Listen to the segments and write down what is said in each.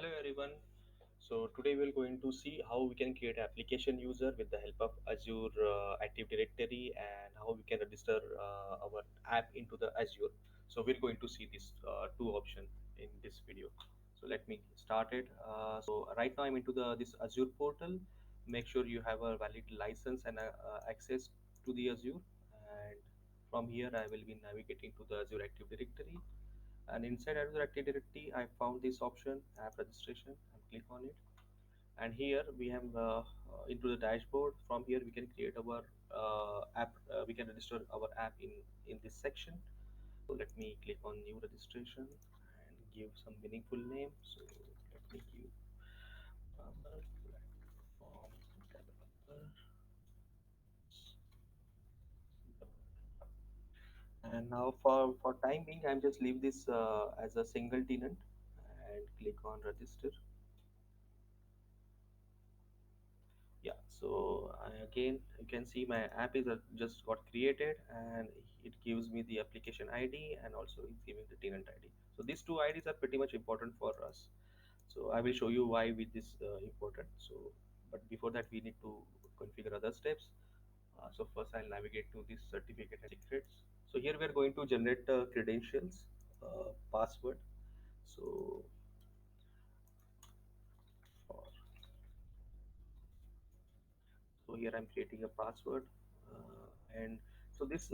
Hello everyone. So today we're going to see how we can create application user with the help of Azure Active Directory and how we can register our app into the Azure. So we're going to see these two options in this video. So let me start it. So right now I'm into the this Azure portal. Make sure you have a valid license and access to the Azure. And from here I will be navigating to the Azure Active Directory, and inside Azure Active Directory I found this option app registration and click on it. And here we have into the dashboard. From here we can create our app, we can register our app in this section. So let me click on new registration and give some meaningful name. So let me give farmer platform developer. And now for time being I'm just leave this as a single tenant and click on register. Yeah, so again you can see my app is just got created, and it gives me the application ID and also it's giving the tenant ID. So these two IDs are pretty much important for us. So I will show you why with this important. So but before that we need to configure other steps. So first I'll navigate to this certificate and secrets. So here we are going to generate credentials, password. So for so here I'm creating a password, and so this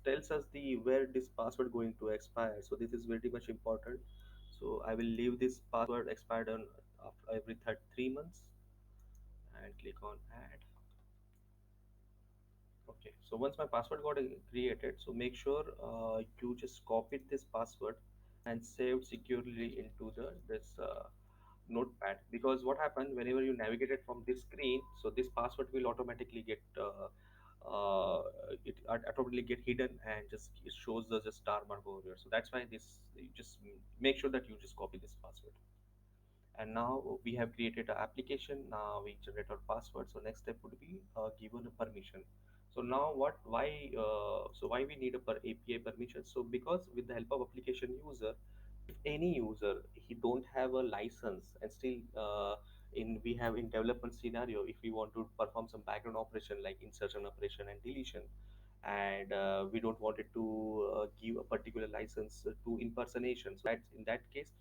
tells us the where this password going to expire. So this is very much important. So I will leave this password expired on after every 3 months and click on add. Okay, so once my password got created, so make sure you just copied this password and saved securely into the this notepad, because what happened whenever you navigate it from this screen, so this password will automatically get uh, automatically get hidden, and just it shows the star mark over here. So that's why this you just make sure that you just copy this password. And now we have created an application. Now we generate our password. So next step would be given a permission. So now what why so why we need a per API permission? So because with the help of application user, if any user he don't have a license and still in we have in development scenario, if we want to perform some background operation like insertion operation and deletion, and we don't want it to give a particular license to impersonation, so that's in that case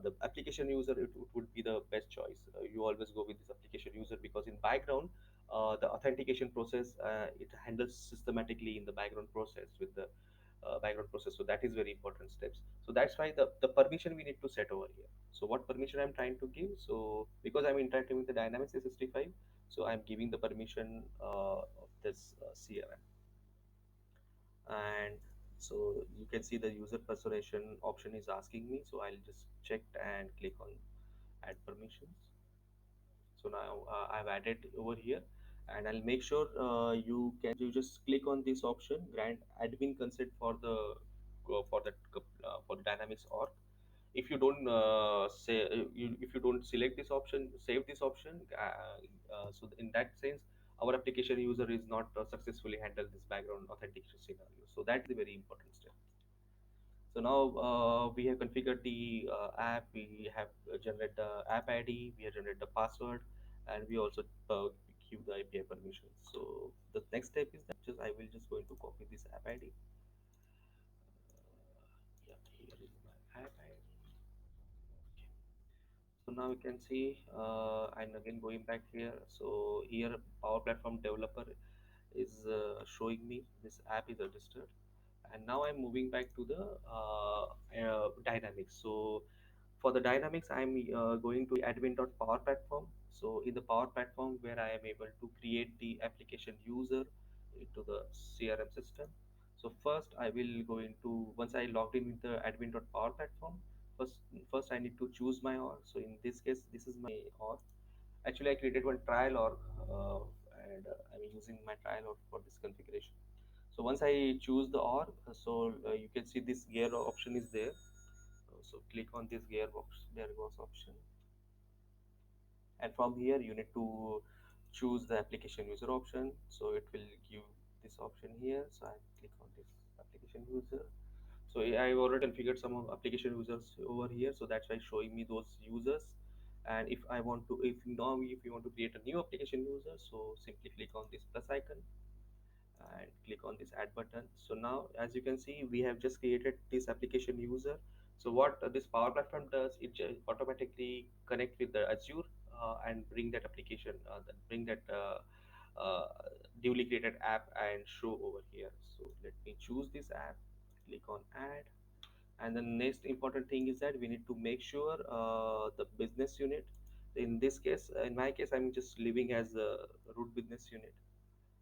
the application user, it would be the best choice. You always go with this application user because in background the authentication process, it handles systematically in the background process with the background process. So that is very important steps. So that's why the permission we need to set over here. So what permission I'm trying to give? So because I'm interacting with the Dynamics 365, so I'm giving the permission of this CRM. And so you can see the user personalization option is asking me, so I'll just check and click on add permissions. So now I've added over here, and I'll make sure you just click on this option, grant admin consent for the for the Dynamics org. If you don't if you don't select this option, save this option, so in that sense our application user is not successfully handled this background authentication scenario. So that is a very important step. So now we have configured the app, we have generated the app ID, we have generated the password, and we also give the API permissions. So the next step is that just I will just going to copy this app ID. Yeah, here is my app ID. So now you can see, and again going back here. So here Power Platform Developer is showing me this app is registered, and now I'm moving back to the Dynamics. So for the Dynamics, I'm going to admin.power platform. So in the Power Platform, where I am able to create the application user into the CRM system. So first I will go into, once I logged in with the admin.power platform, first first I need to choose my org. So in this case, this is my org. Actually, I created one trial org, and I'm using my trial org for this configuration. So once I choose the org, you can see this gear option is there. So click on this gearbox option, and from here you need to choose the application user option. So it will give this option here. So I click on this application user. So I've already configured some of application users over here, so that's why showing me those users. And if I want to, if you want to create a new application user, so simply click on this plus icon and click on this add button. So now as you can see, we have just created this application user. So what this Power Platform does, it automatically connect with the Azure and bring that application, bring that uh, newly created app and show over here. So let me choose this app, click on add. And the next important thing is that we need to make sure the business unit, in this case, in my case, I'm just living as a root business unit.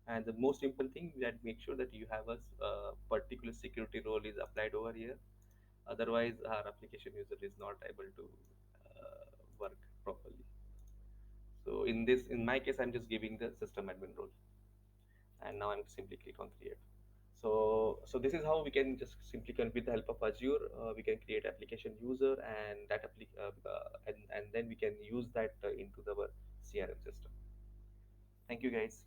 And the most important thing, that make sure that you have a particular security role is applied over here. Otherwise our application user is not able to work properly. So in my case, I'm just giving the system admin role, and now I'm simply click on create. So this is how we can just simply with the help of Azure, we can create application user, and and then we can use that into our CRM system. Thank you guys.